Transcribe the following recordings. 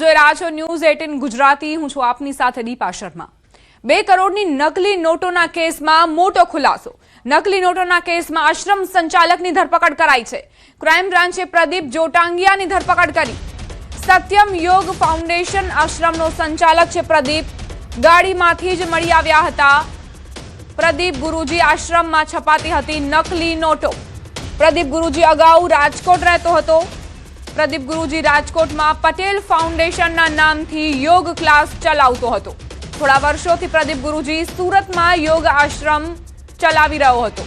જોઈ રહ્યા છો ન્યૂઝ 18 ગુજરાતી। હું છું આપની સાથે દીપા શર્મા। 2 કરોડની નકલી નોટોના કેસમાં મોટો ખુલાસો। નકલી નોટોના કેસમાં આશ્રમ સંચાલકની ધરપકડ કરાઈ છે। ક્રાઇમ બ્રાન્ચે પ્રદીપ જોટાંગિયાની ધરપકડ કરી। સત્યમ યોગ ફાઉન્ડેશન આશ્રમનો સંચાલક છે પ્રદીપ। ગાડીમાંથી જ મળી આવ્યા હતા પ્રદીપ ગુરુજી આશ્રમમાં છપાતી હતી નકલી નોટો। પ્રદીપ ગુરુજી અગાઉ રાજકોટ રહેતો હતો। પ્રદીપ ગુરુજી રાજકોટમાં પટેલ ફાઉન્ડેશનના નામથી યોગ ક્લાસ ચલાવતો હતો। થોડા વર્ષોથી પ્રદીપ ગુરુજી સુરતમાં યોગ આશ્રમ ચલાવી રહ્યો હતો।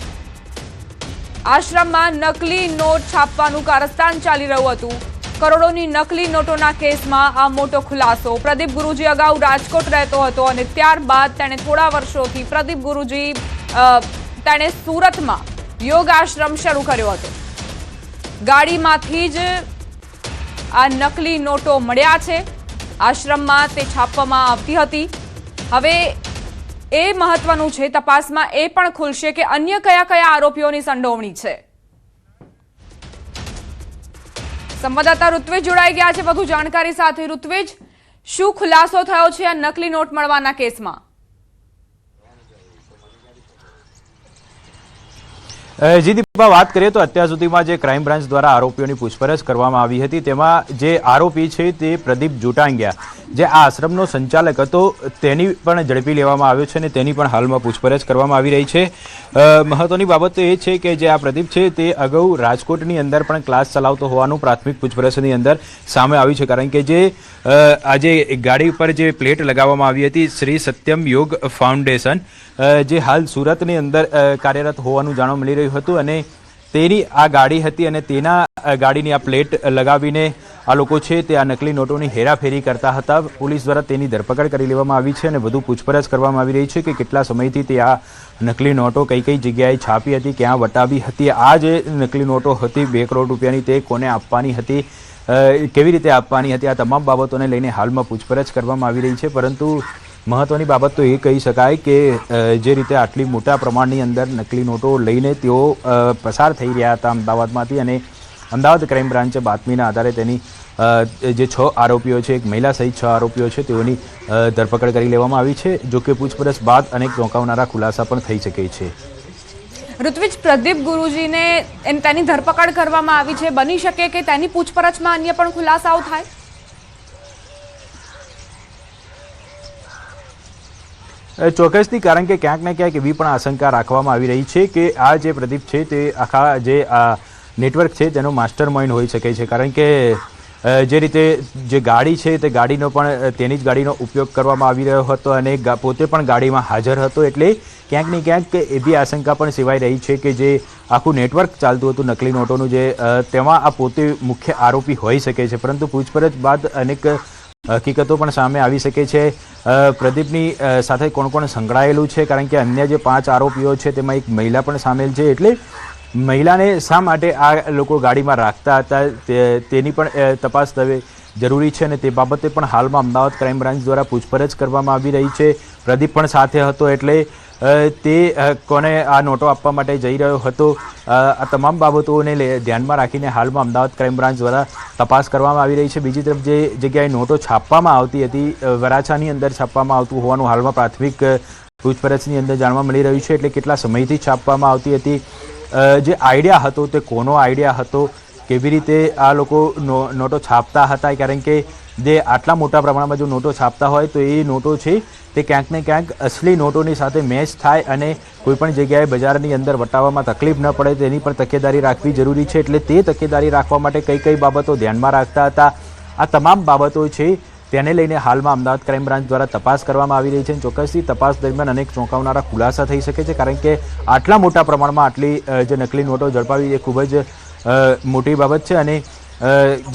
આશ્રમમાં નકલી નોટ છાપવાનું કારસ્તાન ચાલી રહ્યું હતું। કરોડોની નકલી નોટોના કેસમાં આ મોટો ખુલાસો। પ્રદીપ ગુરુજી અગાઉ રાજકોટ રહેતો હતો અને ત્યારબાદ તેણે થોડા વર્ષોથી પ્રદીપ ગુરુજી તેણે સુરતમાં યોગ આશ્રમ શરૂ કર્યો હતો। ગાડીમાંથી જ આ નકલી નોટો મળ્યા છે। આશ્રમમાં તે છાપવામાં આવતી હતી। હવે એ મહત્વનું છે, તપાસમાં એ પણ ખુલશે કે અન્ય કયા કયા આરોપીઓની સંડોવણી છે। સંવાદદાતા ઋત્વિજ જોડાઈ ગયા છે વધુ જાણકારી સાથે। ઋત્વિજ, શું ખુલાસો થયો છે આ નકલી નોટ મળવાના કેસમાં? જી દીપા, વાત કરીએ તો અત્યાર સુધીમાં જે ક્રાઇમ બ્રાન્ચ દ્વારા આરોપીઓની પૂછપરછ કરવામાં આવી હતી તેમાં જે આરોપી છે તે પ્રદીપ જોટાંગિયા, જે આ આશ્રમનો સંચાલક હતો, તેની પણ ઝડપી લેવામાં આવ્યો છે અને તેની પણ હાલમાં પૂછપરછ કરવામાં આવી રહી છે। મહત્વની બાબત તો એ છે કે જે આ પ્રદીપ છે તે અગાઉ રાજકોટની અંદર પણ ક્લાસ ચલાવતો હોવાનું પ્રાથમિક પૂછપરછની અંદર સામે આવ્યું છે। કારણ કે જે આજે ગાડી પર જે પ્લેટ લગાવવામાં આવી હતી શ્રી સત્યમ યોગ ફાઉન્ડેશન, જે હાલ સુરતની અંદર કાર્યરત હોવાનું જાણવા મળી રહ્યું હતું અને તેની આ ગાડી હતી અને તેના ગાડીની આ પ્લેટ લગાવીને આ લોકો છે તે આ નકલી નોટોની હેરાફેરી કરતા હતા। પોલીસ દ્વારા તેની ધરપકડ કરી લેવામાં આવી છે અને વધુ પૂછપરછ કરવામાં આવી રહી છે કે કેટલા સમયથી તે આ નકલી નોટો કઈ કઈ જગ્યાએ છાપી હતી, ક્યાં વટાવી હતી, આ જે નકલી નોટો હતી 2 કરોડ રૂપિયાની તે કોને આપવાની હતી, કેવી રીતે આપવાની હતી, આ તમામ બાબતોને લઈને હાલમાં પૂછપરછ કરવામાં આવી રહી છે। પરંતુ મહત્વની બાબત તો એ કહી શકાય કે જે રીતે આટલી મોટા પ્રમાણની અંદર નકલી નોટો લઈને તેઓ પસાર થઈ રહ્યા હતા અમદાવાદમાંથી અને અમદાવાદ ક્રાઇમ બ્રાન્ચે બાતમીના આધારે તેની જે 6 આરોપીઓ છે, એક મહિલા સહિત 6 આરોપીઓ છે, તેઓની ધરપકડ કરી લેવામાં આવી છે। જો કે પૂછપરછ બાદ અનેક ચોંકાવનારા ખુલાસા પણ થઈ શકે છે। ઋત્વિજ, પ્રદીપ ગુરુજીને તેની ધરપકડ કરવામાં આવી છે, બની શકે કે તેની પૂછપરછમાં અન્ય પણ ખુલાસાઓ થાય? ચોક્કસથી, કારણ કે ક્યાંક ને ક્યાંક એવી પણ આશંકા રાખવામાં આવી રહી છે કે આ જે પ્રદીપ છે તે આખા જે આ નેટવર્ક છે તેનો માસ્ટર માઇન્ડ હોઈ શકે છે। કારણ કે જે રીતે જે ગાડી છે તે ગાડીનો પણ તેની જ ગાડીનો ઉપયોગ કરવામાં આવી રહ્યો હતો અને પોતે પણ ગાડીમાં હાજર હતો, એટલે ક્યાંક ને ક્યાંક એવી આશંકા પણ સેવાઈ રહી છે કે જે આખું નેટવર્ક ચાલતું હતું નકલી નોટોનું, જે તેમાં આ પોતે મુખ્ય આરોપી હોઈ શકે છે। પરંતુ પૂછપરછ બાદ અનેક હકીકતો પણ સામે આવી શકે છે। પ્રદીપની સાથે કોણ કોણ સંકળાયેલું છે, કારણ કે અન્ય જે 5 આરોપીઓ છે તેમાં એક મહિલા પણ સામેલ છે, એટલે મહિલાને શા માટે આ લોકો ગાડીમાં રાખતા હતા તેની પણ તપાસ જરૂરી છે અને તે બાબતે પણ હાલમાં અમદાવાદ ક્રાઇમ બ્રાન્ચ દ્વારા પૂછપરછ કરવામાં આવી રહી છે। પ્રદીપ પણ સાથે હતો, એટલે તે કોને આ નોટો આપવા માટે જઈ રહ્યો હતો, આ તમામ બાબતોને ધ્યાનમાં રાખીને હાલમાં અમદાવાદ ક્રાઇમ બ્રાન્ચ દ્વારા તપાસ કરવામાં આવી રહી છે। બીજી તરફ જે જગ્યાએ નોટો છાપવામાં આવતી હતી, વરાછાની અંદર છાપવામાં આવતું હોવાનું હાલમાં પ્રાથમિક પૂછપરછની અંદર જાણવા મળી રહ્યું છે। એટલે કેટલા સમયથી છાપવામાં આવતી હતી, જે આઈડિયા હતો તે કોનો આઈડિયા હતો, કેવી રીતે આ લોકો નોટો છાપતા હતા, કારણ કે જે આટલા મોટા પ્રમાણમાં જો નોટો છાપતા હોય તો એ નોટો છે તે ક્યાંક ને ક્યાંક અસલી નોટોની સાથે મેચ થાય અને કોઈપણ જગ્યાએ બજારની અંદર વટાવવામાં તકલીફ ન પડે તેની પણ તકેદારી રાખવી જરૂરી છે। એટલે તે તકેદારી રાખવા માટે કઈ કઈ બાબતો ધ્યાનમાં રાખતા હતા, આ તમામ બાબતો છે તેને લઈને હાલમાં અમદાવાદ ક્રાઇમ બ્રાન્ચ દ્વારા તપાસ કરવામાં આવી રહી છે। ચોક્કસથી તપાસ દરમિયાન અનેક ચોંકાવનારા ખુલાસા થઈ શકે છે, કારણ કે આટલા મોટા પ્રમાણમાં આટલી જે નકલી નોટો ઝડપાવી એ ખૂબ જ મોટી બાબત છે અને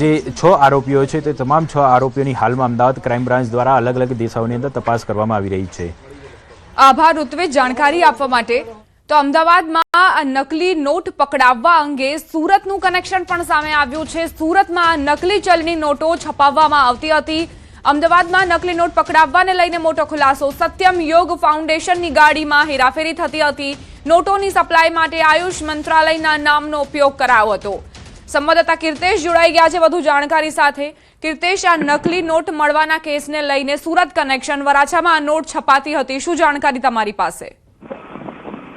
જે 6 આરોપીઓ છે તે તમામ 6 આરોપીઓની હાલમાં અમદાવાદ ક્રાઇમ બ્રાન્ચ દ્વારા અલગ અલગ દિશાઓની અંદર તપાસ કરવામાં આવી રહી છે। આભાર ઋત્વિજ જાણકારી આપવા માટે। તો અમદાવાદમાં નકલી નોટ પકડાવવા અંગે સુરતનું કનેક્શન પણ સામે આવ્યું છે। સુરતમાં નકલી ચલણી નોટો છપાવવામાં આવતી હતી। અમદાવાદમાં નકલી નોટ પકડાવવાને લઈને મોટો ખુલાસો। સત્યમ યોગ ફાઉન્ડેશનની ગાડીમાં હેરાફેરી થતી હતી। નોટોની સપ્લાય માટે આયુષ મંત્રાલયના નામનો ઉપયોગ કરાયો હતો। સંવાદદાતા કીર્તેશ જોડાઈ ગયા છે વધુ જાણકારી સાથે। કીર્તેશ, આ નકલી નોટ મળવાના કેસને લઈને સુરત કનેક્શન વરાછામાં આ નોટ છપાતી હતી, શું જાણકારી તમારી પાસે?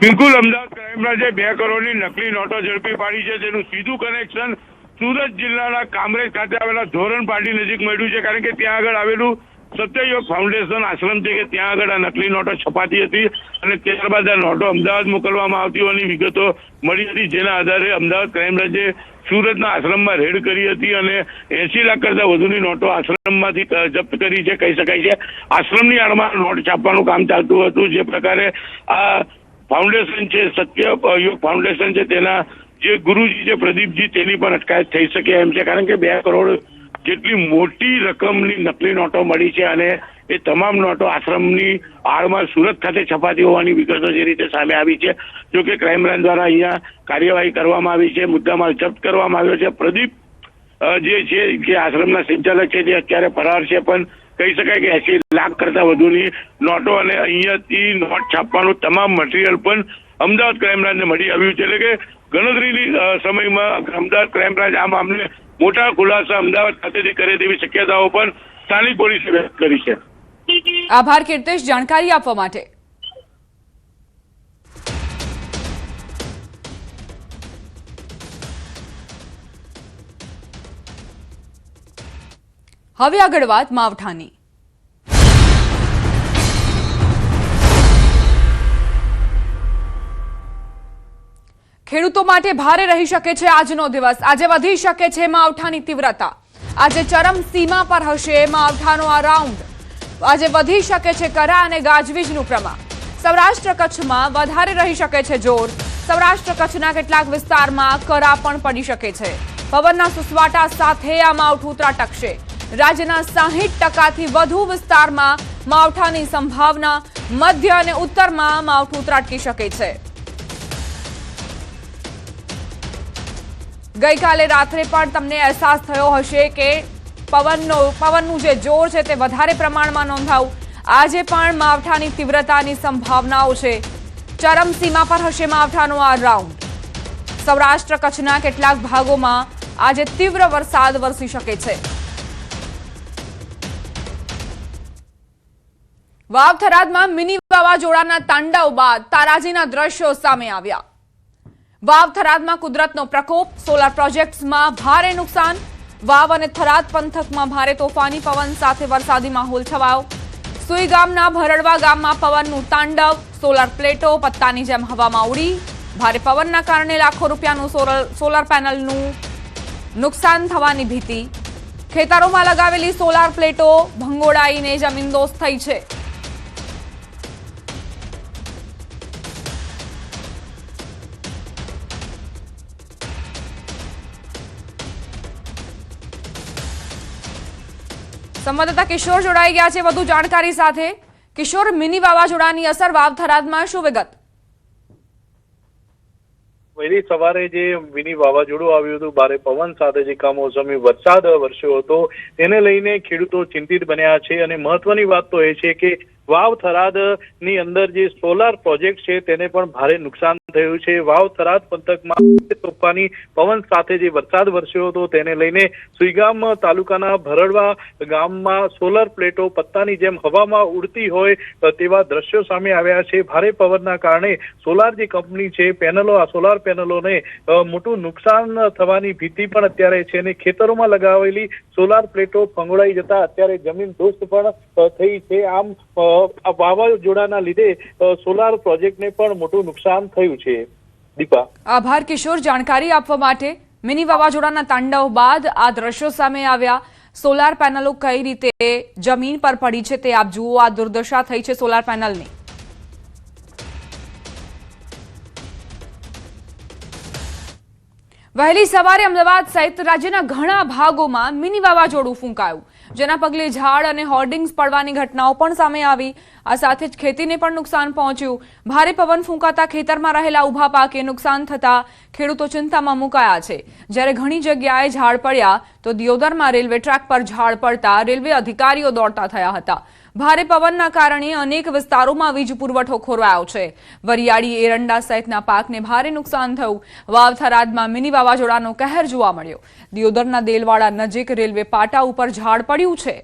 બિલકુલ, અમદાવાદ ક્રાઇમ બ્રાન્ચે 2 કરોડની નકલી નોટો ઝડપી પાડી છે, જેનું સીધું કનેક્શન સુરત જિલ્લાના કામરેજ ખાતે આવેલા ધોરણ પાટી નજીક મળ્યું છે, કારણ કે ત્યાં આગળ આવેલું સત્યયોગ ફાઉન્ડેશન આશ્રમ છે કે ત્યાં આગળ આ નકલી નોટો છપાતી હતી અને ત્યારબાદ આ નોટો અમદાવાદ મોકલવામાં આવતી હોવાની વિગતો મળી હતી, જેના આધારે અમદાવાદ ક્રાઇમ બ્રાન્ચે સુરતના આશ્રમમાં રેડ કરી હતી અને 80 લાખ કરતા વધુની નોટો આશ્રમમાંથી જપ્ત કરી છે। કહી શકાય છે આશ્રમની આડમાં નોટ છાપવાનું કામ ચાલતું હતું। જે પ્રકારે આ ફાઉન્ડેશન છે, સત્યયોગ ફાઉન્ડેશન છે, તેના જે ગુરુજી છે પ્રદીપજી, તેની પણ અટકાયત થઈ શકે એમ છે, કારણ કે 2 કરોડ જેટલી મોટી રકમની નકલી નોટો મળી છે અને એ તમામ નોટો આશ્રમની આડમાં સુરત ખાતે છપાતી હોવાની વિગતો જે રીતે સામે આવી છે। જો કે ક્રાઇમ બ્રાન્ચ દ્વારા અહીંયા કાર્યવાહી કરવામાં આવી છે, મુદ્દામાલ જપ્ત કરવામાં આવ્યો છે। પ્રદીપ જે છે કે આશ્રમના સંચાલક છે તે અત્યારે ફરાર છે, પણ કહી શકાય કે 80 લાખ કરતા વધુની નોટો અને અહીંયાથી નોટ છાપવાનું તમામ મટીરિયલ પણ અમદાવાદ ક્રાઇમ બ્રાન્ચને મળી આવ્યું છે। એટલે કે ગણતરીની સમયમાં અમદાવાદ ક્રાઇમ બ્રાન્ચ આ મામલે મોટા ખુલાસા અમદાવાદ ખાતેથી કરે તેવી શક્યતાઓ પણ સ્થાનિક પોલીસે વ્યક્ત કરી છે। આભાર કીર્તેશ જાણકારી આપવા માટે। હવે આગળ વાત માવઠાની। ખેડૂતો માટે ભારે રહી શકે છે આજનો દિવસ। આજે વધી શકે છે માવઠાની તીવ્રતા। આજે ચરમ સીમા પર હશે માવઠાનો આ રાઉન્ડ। આજે વધી શકે છે કરા અને ગાજવીજનું પ્રમાણ। સૌરાષ્ટ્ર કચ્છમાં વધારે રહી શકે છે જોર। સૌરાષ્ટ્ર કચ્છના કેટલાક વિસ્તારમાં કરા પણ પડી શકે છે। પવનના સુસવાટા સાથે આ માવઠું ત્રાટકશે। રાજ્યના 60% વધુ વિસ્તારમાં માવઠાની સંભાવના। મધ્ય અને ઉત્તરમાં માવઠું ત્રાટકી શકે છે। ગઈકાલે રાત્રે પણ તમને અહેસાસ થયો હશે કે પવનનું જે જોર છે તે વધારે પ્રમાણમાં નોંધાયું। આજે પણ માવઠાની તીવ્રતાની સંભાવનાઓ છે। ચરમસીમા પર હશે માવઠાનો આ રાઉન્ડ। સૌરાષ્ટ્ર કચ્છના કેટલાક ભાગોમાં આજે તીવ્ર વરસાદ વરસી શકે છે। વાવ થરાદમાં મિની વાવાઝોડાના તાંડવ બાદ તારાજીના દ્રશ્યો સામે આવ્યા। વાવ થરાદમાં કુદરતનો પ્રકોપ। સોલાર પ્રોજેક્ટ્સમાં ભારે નુકસાન। વાવ અને થરાદ પંથકમાં ભારે તોફાની પવન સાથે વરસાદી માહોલ છવાયો। સુઈ ગામના ભરડવા ગામમાં પવનનું તાંડવ। સોલાર પ્લેટો પત્તાની જેમ હવામાં ઉડી। ભારે પવનના કારણે લાખો રૂપિયાનું સોલાર પેનલનું નુકસાન થવાની ભીતિ। ખેતરોમાં લગાવેલી સોલાર પ્લેટો ભંગોળાઈને જમીનદોસ્ત થઈ છે। સંવાદદાતા કિશોર જોડાઈ ગયા છે વધુ જાણકારી સાથે। કિશોર, મિની વાવાઝોડાની અસર વાવ થરાદમાં શું વિગત? વહેલી સવારે જે મિની વાવાઝોડું આવ્યું હતું, ભારે પવન સાથે જે કમોસમી વરસાદ વરસ્યો હતો, તેને લઈને ખેડૂતો ચિંતિત બન્યા છે અને મહત્વની વાત તો એ છે કે વાવ થરાદ ની અંદર જે સોલાર પ્રોજેક્ટ છે તેને પણ ભારે નુકસાન થયું છે। વાવ થરાદ પંથકમાં તોફાની પવન સાથે જે વરસાદ વરસ્યો હતો તેને લઈને સુઈગામ તાલુકાના ભરડવા ગામમાં સોલાર પ્લેટો પત્તાની જેમ હવામાં ઉડતી હોય તેવા દ્રશ્યો સામે આવ્યા છે। ભારે પવનના કારણે સોલાર જે કંપની છે આ સોલાર પેનલોને મોટું નુકસાન થવાની ભીતિ પણ અત્યારે છે અને ખેતરોમાં લગાવેલી સોલાર પ્લેટો ફંગોળાઈ જતા અત્યારે જમીન દોસ્ત પણ થઈ છે। આમ વાવાઝોડાના લીધે સોલાર પ્રોજેક્ટને પણ મોટું નુકસાન થયું છે। દીપા, આભાર કિશોર જાણકારી આપવા માટે। મિની વાવાઝોડાના તાંડવ બાદ આ દ્રશ્યો સામે આવ્યા। સોલાર પેનલો કઈ રીતે જમીન પર પડી છે તે આપ જુઓ। આ દુર્દશા થઈ છે સોલાર પેનલની। વહેલી સવારે અમદાવાદ સહિત રાજ્યના ઘણા ભાગોમાં મિની વાવાઝોડું ફૂંકાયું, જેના પગલે ઝાડ અને હોર્ડિંગ્સ પડવાની ઘટનાઓ પણ સામે આવી। આ સાથે જ ખેતીને પણ નુકસાન પહોંચ્યું। ભારે પવન ફૂંકાતા ખેતરમાં રહેલા ઉભા પાકે નુકસાન થતા ખેડૂતો ચિંતામાં મુકાયા છે। જ્યારે ઘણી જગ્યાએ ઝાડ પડ્યા તો દિયોદરમાં રેલવે ટ્રેક પર ઝાડ પડતા રેલવે અધિકારીઓ દોડતા થયા હતા। ભારે પવનના કારણે અનેક વિસ્તારોમાં વીજ પુરવઠો ખોરવાયો છે. વરિયાળી, એરંડા સહિતના પાકને ભારે નુકસાન થયું. વાવ થરાદમાં મિની વાવાઝોડાનો કહેર જોવા મળ્યો. દિયોદરના દેલવાડા નજીક રેલવે પાટા ઉપર ઝાડ પડ્યું છે.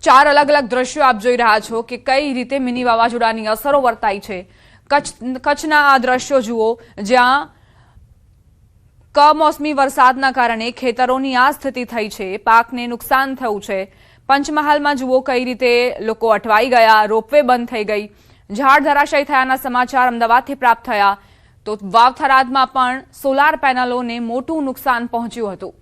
4 અલગ અલગ દ્રશ્યો આપ જોઈ રહ્યા છો કે કઈ રીતે મિની વાવાઝોડાની અસરો વર્તાઈ છે. કચ્છના આ દ્રશ્યો જુઓ, જ્યાં કમોસમી વરસાદના કારણે ખેતરોની આ સ્થિતિ થઈ છે, પાકને નુકસાન થયું છે. પંચમહાલમાં જુઓ કઈ રીતે લોકો અટવાઈ ગયા, રોપવે બંધ થઈ ગઈ, ઝાડ ધરાશયી થયાના સમાચાર અમદાવાદથી પ્રાપ્ત થયા. તો વાવ થરાદમાં પણ સોલાર પેનલોને મોટું નુકસાન પહોંચ્યું હતું.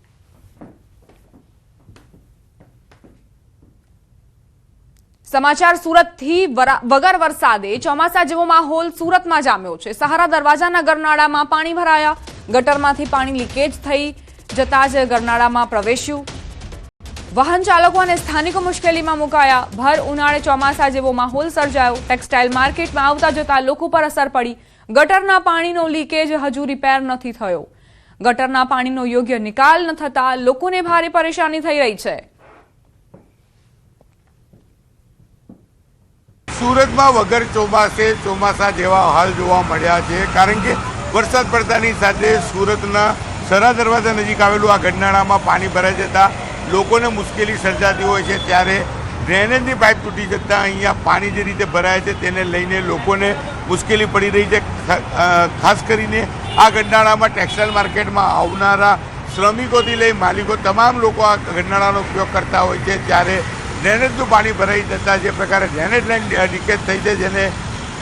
સમાચાર સુરતથી વગર વરસાદે ચોમાસા જેવો માહોલ સુરતમાં જામ્યો છે. સહારા દરવાજાના ગરનાળામાં પાણી ભરાયા. ગટરમાંથી પાણી લીકેજ થઈ જતા જ ગરનાળામાં પ્રવેશ્યું. વાહન ચાલકો અને સ્થાનિકો મુશ્કેલીમાં મુકાયા. ભર ઉનાળે ચોમાસા જેવો માહોલ સર્જાયો. ટેક્સટાઇલ માર્કેટમાં આવતા જતા લોકો પર અસર પડી. ગટરના પાણીનો લીકેજ હજુ રિપેર નથી થયો. ગટરના પાણીનો યોગ્ય નિકાલ ન થતા લોકોને ભારે પરેશાની થઈ રહી છે. સુરતમાં વગર ચોમાસા જેવા હાલ જોવા મળ્યા છે, કારણ કે વરસાદ પડતાની સાથે સુરતના સરા દરવાજા નજીક આવેલું આ ગરનાળામાં પાણી ભરાઈ જતા લોકોને મુશ્કેલી સર્જાતી હોય છે. ત્યારે ડ્રેનેજની પાઇપ તૂટી જતાં અહીંયા પાણી જે રીતે ભરાય છે તેને લઈને લોકોને મુશ્કેલી પડી રહી છે. ખાસ કરીને આ ગરનાળામાં ટેક્સટાઇલ માર્કેટમાં આવનારા શ્રમિકોથી લઈ માલિકો તમામ લોકો આ ગરનાળાનો ઉપયોગ કરતા હોય છે. ત્યારે ડ્રેનેજનું પાણી ભરાઈ જતાં જે પ્રકારે ડ્રેનેજ લાઇન લીકેજ થઈ છે, જેને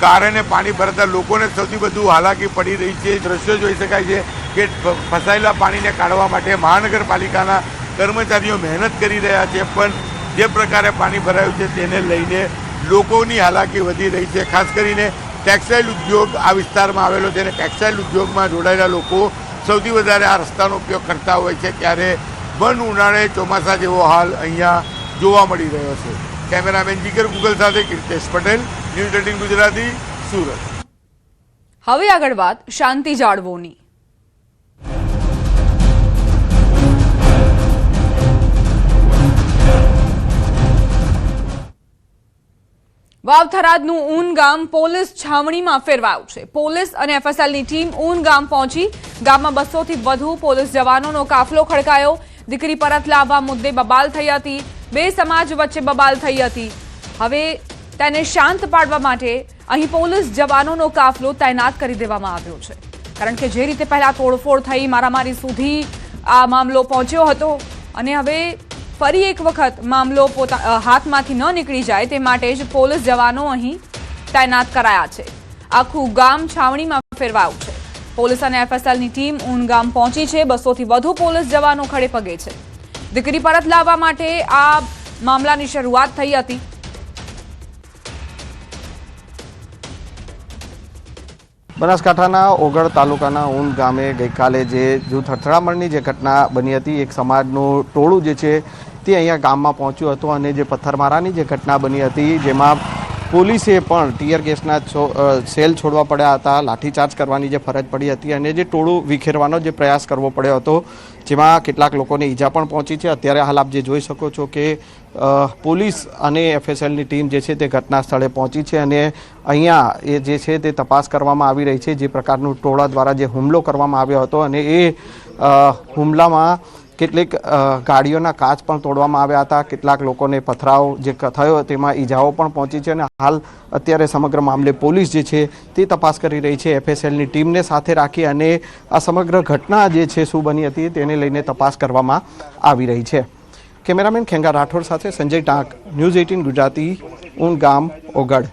કારણે પાણી ભરાતા લોકોને સૌથી વધુ હાલાકી પડી રહી છે. દ્રશ્યો જોઈ શકાય છે કે ફસાયેલા પાણીને કાઢવા માટે મહાનગરપાલિકાના કર્મચારીઓ મહેનત કરી રહ્યા છે, પણ જે પ્રકારે પાણી ભરાયું છે તેને લઈને લોકોની હાલાકી વધી રહી છે. ખાસ કરીને ટેક્સટાઇલ ઉદ્યોગ આ વિસ્તારમાં આવેલો છે અને ટેક્સટાઇલ ઉદ્યોગમાં જોડાયેલા લોકો સૌથી વધારે આ રસ્તાનો ઉપયોગ કરતા હોય છે. ત્યારે ભર ઉનાળે ચોમાસા જેવો હાલ અહીંયા જોવા મળી રહ્યો છે. કેમેરામેન જીગર ગુગલ સાથે કીર્તેશ પટેલ, ન્યૂઝ 18 ગુજરાતી, સુરત. હવે આગળ વાત શાંતિ જાળવોની. વાવ થરાદનું ઊન ગામ પોલીસ છાવણીમાં ફેરવાયું છે. પોલીસ અને એફએસએલની ટીમ ઊન ગામ પહોંચી. ગામમાં 200 થી વધુ પોલીસ જવાનોનો કાફલો ખડકાયો. દીકરી પરત લાવવા મુદ્દે બબાલ થઈ હતી. બે સમાજ વચ્ચે બબાલ થઈ હતી. હવે તેને શાંત પાડવા માટે અહીં પોલીસ જવાનોનો કાફલો તૈનાત કરી દેવામાં આવ્યો છે. કારણ કે જે રીતે પહેલા તોડફોડ થઈ, મારામારી સુધી આ મામલો પહોંચ્યો હતો અને હવે ફરી એક વખત મામલો હાથમાંથી ન નીકળી જાય તે માટે જ પોલીસ જવાનો અહીં તૈનાત કરાયા છે. આખું ગામ છાવણીમાં ફેરવાયું છે. પોલીસ અને એફએસએલની ટીમ ઊન ગામ પહોંચી છે. 200 થી વધુ પોલીસ જવાનો ખડે પગે છે. દીકરી પરત લાવવા માટે આ મામલાની શરૂઆત થઈ હતી. બનાસકાંઠાના ઓગળ તાલુકાના ઊન ગામે ગઈકાલે જે જૂથ અથડામણની જે ઘટના બની હતી, એક સમાજનું ટોળું જે છે તે અહીંયા ગામમાં પહોંચ્યું હતું અને જે પથ્થરમારાની જે ઘટના બની હતી, જેમાં પોલીસે પણ ટીયર ગેસના સેલ છોડવા પડ્યા હતા, લાઠીચાર્જ કરવાની જે ફરજ પડી હતી અને જે ટોળું વિખેરવાનો જે પ્રયાસ કરવો પડ્યો હતો, જેમાં કેટલાક લોકોને ઈજા પણ પહોંચી છે. અત્યારે હાલ આપ જે જોઈ શકો છો કે પોલીસ અને એફએસએલની ટીમ જે છે તે ઘટના સ્થળે પહોંચી છે અને અહીંયા એ જે છે તે તપાસ કરવામાં આવી રહી છે. જે પ્રકારનું ટોળા દ્વારા જે હુમલો કરવામાં આવ્યો હતો અને એ હુમલામાં કેટલીક ગાડીઓના કાચ પણ તોડવામાં આવ્યા હતા. કેટલાક લોકોને પથરાવ જે થયો તેમાં ઈજાઓ પણ પહોંચી છે અને હાલ અત્યારે સમગ્ર મામલે પોલીસ જે છે તે તપાસ કરી રહી છે. એફએસએલની ટીમને સાથે રાખી અને આ સમગ્ર ઘટના જે છે શું બની હતી તેને લઈને તપાસ કરવામાં આવી રહી છે. કેમેરામેન ખેંગા રાઠોડ સાથે સંજય ટાંક, ન્યૂઝ 18 ગુજરાતી, ઊન ગામ, ઓગળ.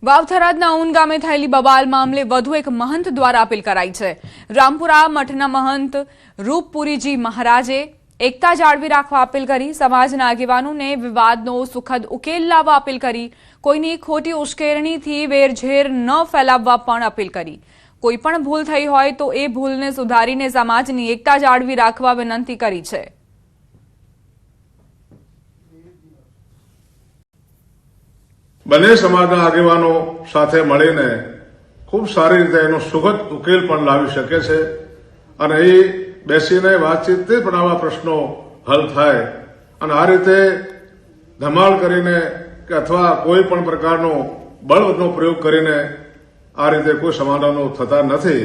વાવ થરાદના ઊન ગામે થયેલી બબાલ મામલે વધુ એક મહંત દ્વારા અપીલ કરાઈ છે. રામપુરા મઠના મહંત રૂપપુરીજી મહારાજે એકતા જાળવી રાખવા અપીલ કરી. સમાજના આગેવાનોને વિવાદનો સુખદ ઉકેલ લાવવા અપીલ કરી. કોઈની ખોટી ઉશ્કેરણીથી વેરઝેર ન ફેલાવવા પણ અપીલ કરી. કોઈ પણ ભૂલ થઈ હોય તો એ ભૂલને સુધારીને સમાજની એકતા જાળવી રાખવા વિનંતી કરી છે. બંને સમાજના આગેવાનો સાથે મળીને ખૂબ સારી રીતે એનો સુખદ ઉકેલ પણ લાવી શકે છે અને એ બેસીને વાતચીતથી પણ આવા પ્રશ્નો હલ થાય અને આ રીતે ધમાલ કરીને કે અથવા કોઈ પણ પ્રકારનો બળનો પ્રયોગ કરીને આ રીતે કોઈ સમાધાનો થતા નથી.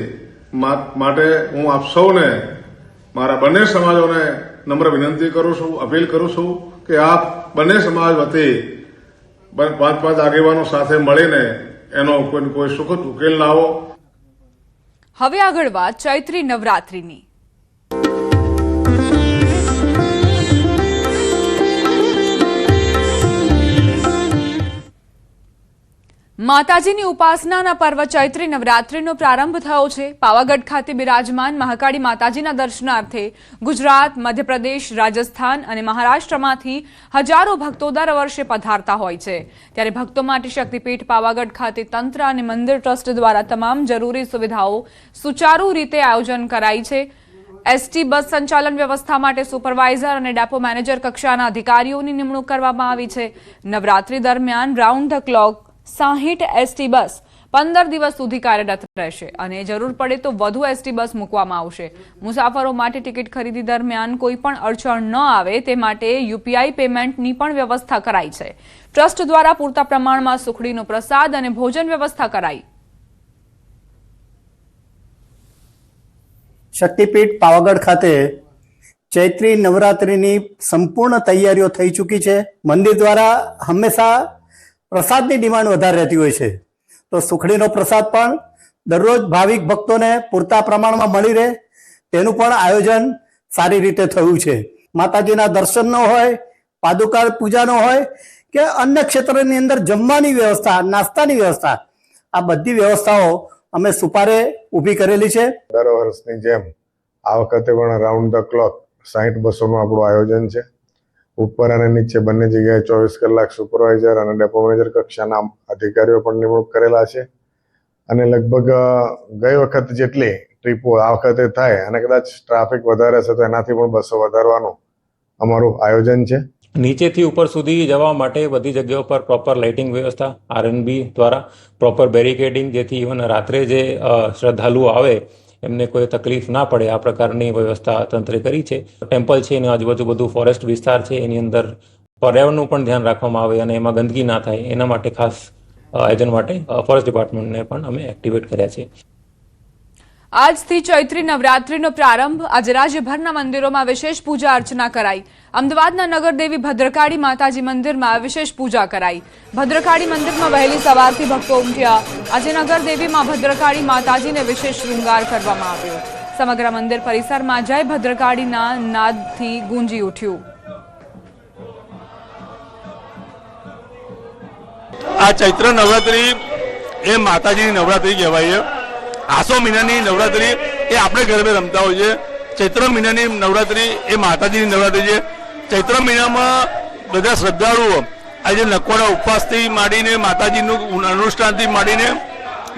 માટે હું આપ સૌને, મારા બંને સમાજોને નમ્ર વિનંતી કરું છું, અપીલ કરું છું કે આપ બંને સમાજ વતી 5 આગેવાનો સાથે મળીને એનો કોઈ સુખદ ઉકેલ લાવો. હવે આગળ વાત ચૈત્રી નવરાત્રીની. માતાજીની ઉપાસનાના પર્વ ચૈત્રી નવરાત્રીનો પ્રારંભ થયો છે. પાવાગઢ ખાતે બિરાજમાન મહાકાળી માતાજીના દર્શનાર્થે ગુજરાત, મધ્યપ્રદેશ, રાજસ્થાન અને મહારાષ્ટ્રમાંથી હજારો ભક્તો દર વર્ષે પધારતા હોય છે. ત્યારે ભક્તો માટે શક્તિપીઠ પાવાગઢ ખાતે તંત્ર અને મંદિર ટ્રસ્ટ દ્વારા તમામ જરૂરી સુવિધાઓ સુચારુ રીતે આયોજન કરાઈ છે. એસટી બસ સંચાલન વ્યવસ્થા માટે સુપરવાઇઝર અને ડેપો મેનેજર કક્ષાના અધિકારીઓની નિમણૂક કરવામાં આવી છે. નવરાત્રી દરમિયાન round the clock 60 ST bus 15 દિવસ સુધી કાર્યરત રહેશે અને જરૂર પડે તો વધુ એસટી બસ મૂકવામાં આવશે. મુસાફરો માટે ટિકિટ ખરીદી દરમિયાન કોઈ પણ અડચણ ન આવે તે માટે યુપીઆઈ પેમેન્ટની પણ વ્યવસ્થા કરાઈ છે. ટ્રસ્ટ દ્વારા પૂરતા પ્રમાણમાં સુખડીનો પ્રસાદ અને ભોજન વ્યવસ્થા કરાઈ. શક્તિપીઠ પાવાગઢ ખાતે ચૈત્રી નવરાત્રિની સંપૂર્ણ તૈયારીઓ થઈ ચૂકી છે. મંદિર દ્વારા હંમેશા પ્રસાદની ડિમાન્ડ વધારે રહેતી હોય છે, તો સુખડીનો પ્રસાદ પણ દરરોજ ભાવિક ભક્તોને પૂરતા પ્રમાણમાં મળી રહે તેનું પણ આયોજન સારી રીતે થયું છે. માતાજીના દર્શનનો હોય, પાદુકા પૂજાનો હોય કે અન્ય ક્ષેત્રની અંદર જમવાની વ્યવસ્થા, નાસ્તાની વ્યવસ્થા, આ બધી વ્યવસ્થાઓ અમે સુપારે ઊભી કરેલી છે. દર વર્ષની જેમ આ વખતે પણ રાઉન્ડ ધ ક્લોક 60 બસોનું આપણું આયોજન છે. ઉપર અને નીચે બંને જગ્યાએ 24 કલાક સુપરવાઇઝર અને ડેપો મેનેજર કક્ષાના અધિકારીઓ પણ નિમણૂક કરેલા છે. અને લગભગ ગઈ વખત જેટલી ટ્રીપો આ વખતે થાય અને કદાચ ટ્રાફિક વધારે હશે તો એનાથી પણ બસો વધારવાનું અમારું આયોજન છે. નીચેથી ઉપર સુધી જવા માટે બધી જગ્યાઓ પર પ્રોપર લાઇટિંગ વ્યવસ્થા, આરએનબી દ્વારા પ્રોપર બેરિકેડિંગ, જેથી ઇવન રાત્રે જે શ્રદ્ધાળુઓ આવે એમને કોઈ તકલીફ ના પડે આ પ્રકારની વ્યવસ્થા તંત્રે કરી છે. ટેમ્પલ છે એની આજુબાજુ બધું ફોરેસ્ટ વિસ્તાર છે, એની અંદર પર્યાવરણનું પણ ધ્યાન રાખવામાં આવે અને એમાં ગંદકી ના થાય એના માટે ખાસ આયોજન માટે ફોરેસ્ટ ડિપાર્ટમેન્ટને પણ અમે એક્ટિવેટ કર્યા છે. આજથી ચૈત્રી નવરાત્રીનો પ્રારંભ. આજે રાજ્યભરના મંદિરોમાં વિશેષ પૂજા અર્ચના કરાઈ. અમદાવાદના નગરદેવી ભદ્રકાળી માતાજી મંદિરમાં વિશેષ પૂજા કરાઈ. ભદ્રકાળી મંદિરમાં વહેલી સવારથી ભક્તો ઉમટ્યા. આજે નગરદેવીમાં ભદ્રકાળી માતાજીને વિશેષ શૃંગાર કરવામાં આવ્યો. સમગ્ર મંદિર પરિસરમાં જય ભદ્રકાળીના નાદથી ગુંજી ઉઠ્યું. આ ચૈત્ર નવરાત્રી એ માતાજીની નવરાત્રી કહેવાય છે. આસો મહિનાની નવરાત્રી એ આપણે ગરબે રમતા હોઈએ છીએ. ચૈત્ર મહિનાની નવરાત્રી એ માતાજીની નવરાત્રી છે. ચૈત્ર મહિનામાં બધા શ્રદ્ધાળુઓ આજે નકોડા ઉપવાસથી માંડીને માતાજીનું અનુષ્ઠાનથી માંડીને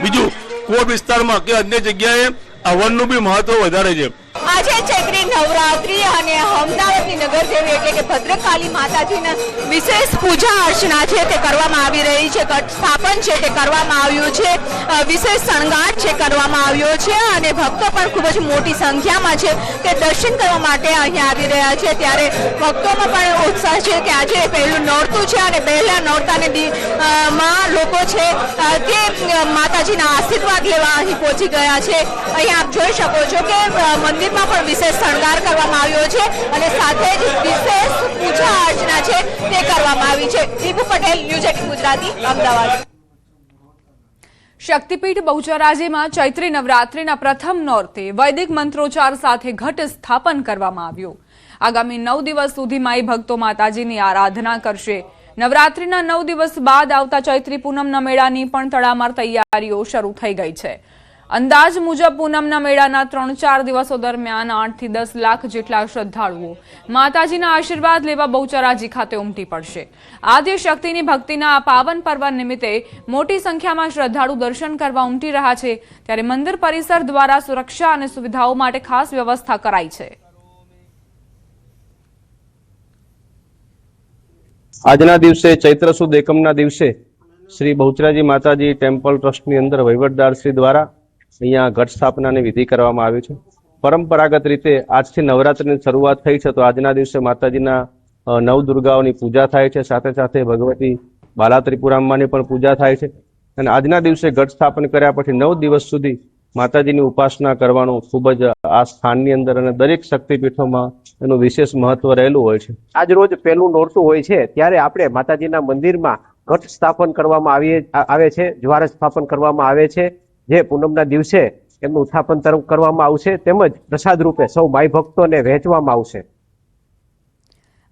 બીજું કોટ વિસ્તારમાં કે અન્ય જગ્યાએ હવનનું બી મહત્વ વધારે છે. આજે ચૈત્રી નવરાત્રી અને અમદાવાદની નગરદેવી એટલે કે ભદ્રકાળી માતાજીના વિશેષ પૂજા અર્ચના છે તે કરવામાં આવી રહી છે. ઘટ સ્થાપન છે તે કરવામાં આવ્યું છે, વિશેષ શણગાર છે કરવામાં આવ્યો છે અને ભક્તો પણ ખૂબ જ મોટી સંખ્યામાં છે તે દર્શન કરવા માટે અહીંયા આવી રહ્યા છે. ત્યારે ભક્તોમાં પણ ઉત્સાહ છે કે આજે પહેલું નોરતું છે અને પહેલા નોરતાને માં લોકો છે તે માતાજીના આશીર્વાદ લેવા અહીં પહોંચી ગયા છે. અહીં આપ જોઈ શકો છો કે મંદિરમાં પણ વિશેષ શણગાર કરવામાં આવ્યો છે અને સાથે જ વિશેષ પૂજા અર્ચના છે તે કરવામાં આવી છે. દીપુ પટેલ, ન્યૂઝ 18 ગુજરાતી, અમદાવાદ. શક્તિપીઠ બહુચરાજીમાં ચૈત્રી નવરાત્રીના પ્રથમ નોરતે વૈદિક મંત્રોચ્ચાર સાથે ઘટ સ્થાપન કરવામાં આવ્યું. આગામી 9 દિવસ સુધી માઈ ભક્તો માતાજીની આરાધના કરશે. નવરાત્રીના 9 દિવસ બાદ આવતા ચૈત્રી પૂનમના મેળાની પણ તડામાર તૈયારીઓ શરૂ થઈ ગઈ છે. અંદાજ મુજબ પૂનમના મેળાના 3-4 દિવસો દરમિયાન 8 થી 10 લાખ જેટલા શ્રદ્ધાળુઓ માતાજીના આશીર્વાદ લેવા બહુચરાજી ખાતે ઉમટી પડશે. આદ્ય શક્તિની ભક્તિના આ પાવન પર્વ નિમિત્તે મોટી સંખ્યામાં શ્રદ્ધાળુ દર્શન કરવા ઉમટી રહ્યા છે. ત્યારે મંદિર પરિસર દ્વારા સુરક્ષા અને સુવિધાઓ માટે ખાસ વ્યવસ્થા કરાઈ છે. આજના દિવસે ચૈત્ર સુદ એકમના દિવસે શ્રી બહુચરાજી માતાજી ટેમ્પલ ટ્રસ્ટની અંદર વહીવટદાર શ્રી દ્વારા અહીંયા ઘટ સ્થાપનાની વિધિ કરવામાં આવી છે. પરંપરાગત રીતે આજથી નવરાત્રિની શરૂઆત થઈ છે. તો આજના દિવસે માતાજીના નવદુર્ગાઓની પૂજા થાય છે. સાથે સાથે ભગવતી બાલા ત્રિપુરાંબાની પણ પૂજા થાય છે. અને આજના દિવસે ઘટ સ્થાપન કર્યા પછી 9 દિવસ સુધી માતાજીની ઉપાસના કરવાનું ખૂબ જ આ સ્થાનની અંદર અને દરેક શક્તિપીઠોમાં એનું વિશેષ મહત્વ રહેલું હોય છે. આજ રોજ પહેલું નોરતું હોય છે ત્યારે આપણે માતાજીના મંદિરમાં ઘટ સ્થાપન કરવામાં આવે છે, જ્વાર સ્થાપન કરવામાં આવે છે, જે પૂનમના દિવસે એમનું ઉત્થાપન કરવામાં આવશે, તેમજ પ્રસાદ રૂપે સૌ માઈ ભક્તોને વહેંચવામાં આવશે.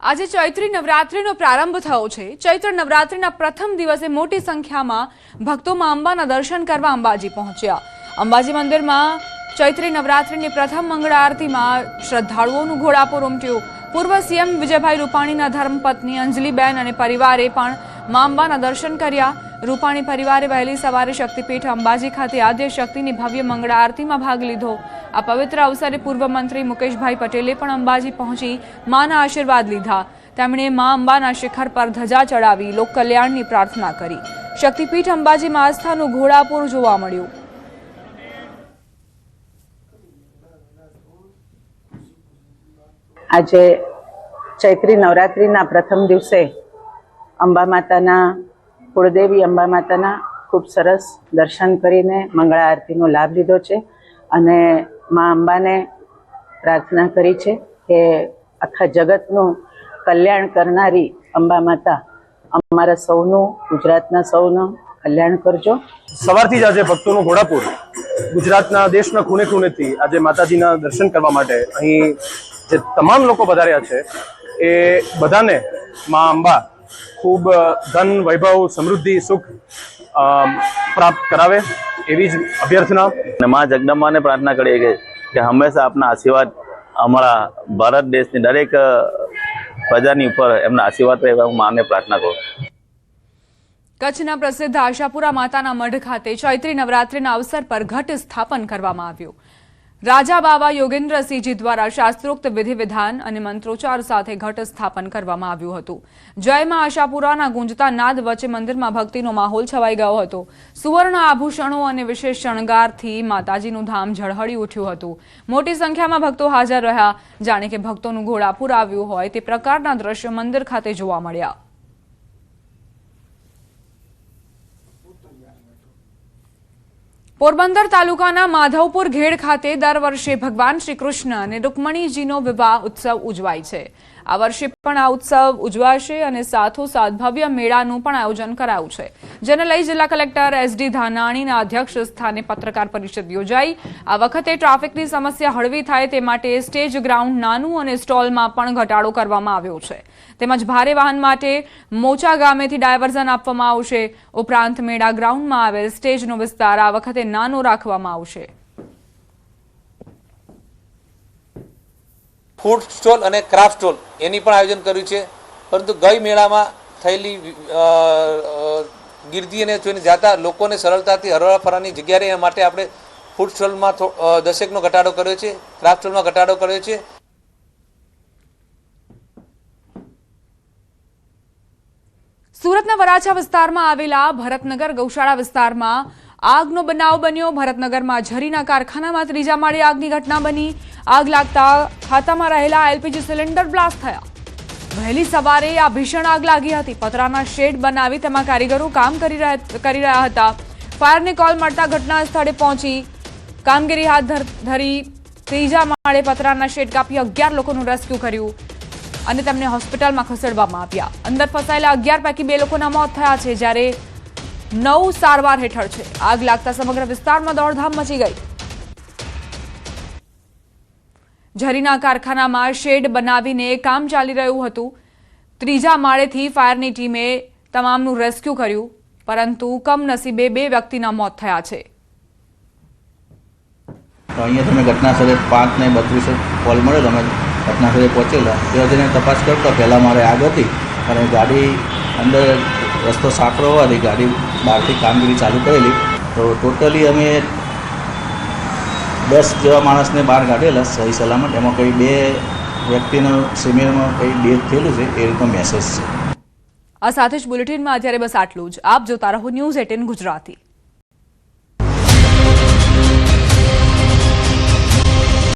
આજે ચૈત્રી નવરાત્રિનો પ્રારંભ થયો છે. ચૈત્ર નવરાત્રિના પ્રથમ દિવસે મોટી સંખ્યામાં ભક્તો માં અંબાના દર્શન કરવા અંબાજી પહોંચ્યા. અંબાજી મંદિરમાં ચૈત્રી નવરાત્રિની પ્રથમ મંગળા આરતીમાં શ્રદ્ધાળુઓનું ઘોડાપુર ઉમટ્યું. પૂર્વ સીએમ વિજયભાઈ રૂપાણીના ધર્મપત્ની અંજલિબેન અને પરિવારે પણ માં અંબાના દર્શન કર્યા. રૂપાણી પરિવારે વહેલી સવારે શક્તિપીઠ અંબાજી ખાતે આદ્ય શક્તિની ભવ્ય મંગળા આરતીમાં ભાગ લીધો. આ પવિત્ર અવસરે પૂર્વ મંત્રી મુકેશભાઈ પટેલે પણ અંબાજી પહોંચી માના આશીર્વાદ લીધા. તેમણે માં અંબાના શિખર પર ધજા ચડાવી લોક કલ્યાણની પ્રાર્થના કરી. શક્તિપીઠ અંબાજીમાં આસ્થાનું ઘોડાપુર જોવા મળ્યું. આજે ચૈત્રી નવરાત્રિના પ્રથમ દિવસે અંબા માતાના કુળદેવી અંબા માતાના ખૂબ સરસ દર્શન કરીને મંગળા આરતીનો લાભ લીધો છે અને મા અંબાને પ્રાર્થના કરી છે કે આખા જગતનું કલ્યાણ કરનારી અંબા માતા અમારા સૌનું, ગુજરાતના સૌનું કલ્યાણ કરજો. સવારથી જ આજે ભક્તોનું ઘોડાપુર ગુજરાતના દેશના ખૂણે ખૂણેથી આજે માતાજીના દર્શન કરવા માટે અહીં જે તમામ લોકો પધાર્યા છે એ બધાને મા અંબા ખૂબ ધન, વૈભવ, સમૃદ્ધિ, સુખ પ્રાપ્ત કરાવે એવી જ અભ્યર્થના. અને મા જગદંબાને પ્રાર્થના કરીએ કે હંમેશા આપના આશીર્વાદ અમારા ભારત દેશની દરેક પ્રજાની ઉપર એમના આશીર્વાદ રહે, હું માને પ્રાર્થના કરું. કચ્છના પ્રસિદ્ધ આશાપુરા માતાના મઢ ખાતે ચૈત્રી નવરાત્રિના અવસર પર ઘટ સ્થાપન કરવામાં આવ્યું. રાજા બાવા યોગેન્દ્રસિંહજી દ્વારા શાસ્ત્રોક્ત વિધિ વિધાન અને મંત્રોચ્ચાર સાથે ઘટ સ્થાપન કરવામાં આવ્યું હતું. જયમાં આશાપુરાના ગુંજતા નાદ વચ્ચે મંદિરમાં ભક્તિનો માહોલ છવાઈ ગયો હતો. સુવર્ણ આભૂષણો અને વિશેષ શણગારથી માતાજીનું ધામ ઝળહળી ઉઠ્યું હતું. મોટી સંખ્યામાં ભક્તો હાજર રહ્યા. જાણે કે ભક્તોનું ઘોડાપુર આવ્યું હોય તે પ્રકારના દ્રશ્યો મંદિર ખાતે જોવા મળ્યા. પોરબંદર તાલુકાના માધવપુર ઘેડ ખાતે દર વર્ષે ભગવાન શ્રી કૃષ્ણ અને રૂકમણીજીનો વિવાહ ઉત્સવ ઉજવાય છે. આ વર્ષે પણ આ ઉત્સવ ઉજવાશે અને સાથોસાથ ભવ્ય મેળાનું પણ આયોજન કરાયું છે, જેને લઈ જિલ્લા કલેક્ટર SD ધાનાણીના અધ્યક્ષ સ્થાને પત્રકાર પરિષદ યોજાઈ. આ વખતે ટ્રાફિકની સમસ્યા હળવી થાય તે માટે સ્ટેજ ગ્રાઉન્ડ નાનું અને સ્ટોલમાં પણ ઘટાડો કરવામાં આવ્યો છે. તેમજ ભારે વાહન માટે મોચા ગામેથી ડાયવર્ઝન આપવામાં આવશે. ઉપરાંત મેળા ગ્રાઉન્ડમાં આવેલ સ્ટેજનો વિસ્તાર આ વખતે નાનો રાખવામાં આવશે. ફૂડ સ્ટોલ અને ક્રાફ્ટ સ્ટોલ એની પણ આયોજન કર્યું છે, પરંતુ ગઈ મેળામાં થયેલી ગીર્દી અને જોઈને જાતા લોકોને સરળતાથી હરવા ફરવાની જગ્યા રહે એ માટે આપણે ફૂડ સ્ટોલમાં 10% ઘટાડો કર્યો છે, ક્રાફ્ટ સ્ટોલમાં ઘટાડો કર્યો છે. સુરતના વરાછા વિસ્તારમાં આવેલા ભરતનગર ગૌશાળા વિસ્તારમાં આગનો બનાવ બન્યો. ભરતનગરમાં ઝરીના કારખાનામાં ત્રીજા માળે આગની ઘટના બની. આગ લાગતા ખાતામાં રહેલા LPG સિલિન્ડર બ્લાસ્ટ થયા. વહેલી સવારે આ ભીષણ આગ લાગી હતી. પતરાના શેડ બનાવી તેમાં કારીગરો કામ કરી રહ્યા હતા. ફાયરને કોલ મળતા ઘટના સ્થળે પહોંચી કામગીરી હાથ ધરી ત્રીજા માળે પતરાના શેડ કાપી 11 લોકોનું રેસ્ક્યુ કર્યું અને તેમને હોસ્પિટલમાં ખસેડવામાં આવ્યા. અંદર ફસાયેલા 11 પૈકી 2 લોકોના મોત થયા છે, જ્યારે 9 સારવાર હેઠળ છે. આગ લાગતા સમગ્ર વિસ્તારમાં દોડધામ મચી ગઈ. ઝરીના કારખાનામાં શેડ બનાવીને કામ ચાલી રહ્યું હતું. ત્રીજા માળેથી ફાયરની ટીમે તમામનું રેસ્ક્યુ કર્યું, પરંતુ કમનસીબે 2 વ્યક્તિના મોત થયા છે. અહીંયા તમે ઘટના સ્થળે 5:32 કોલ મળેલો, અમે ઘટના સ્થળે પહોંચેલા. ત્યાં જઈને તપાસ કરતા પહેલાં મારે આગ હતી અને ગાડી અંદર રસ્તો સાંકડો હોવાથી ગાડી બહારથી કામગીરી ચાલુ કરેલી. તો ટોટલી અમે 10 જેવા માણસને બહાર કાઢેલા સહી સલામત. એમાં કંઈ 2 વ્યક્તિનો સિનિયરમાં કંઈ ડેથ થયેલું છે એ રીતનો મેસેજ છે. આ સાથે જ બુલેટિનમાં અત્યારે બસ આટલું જ. આપ જોતા રહો News 18 ગુજરાતી.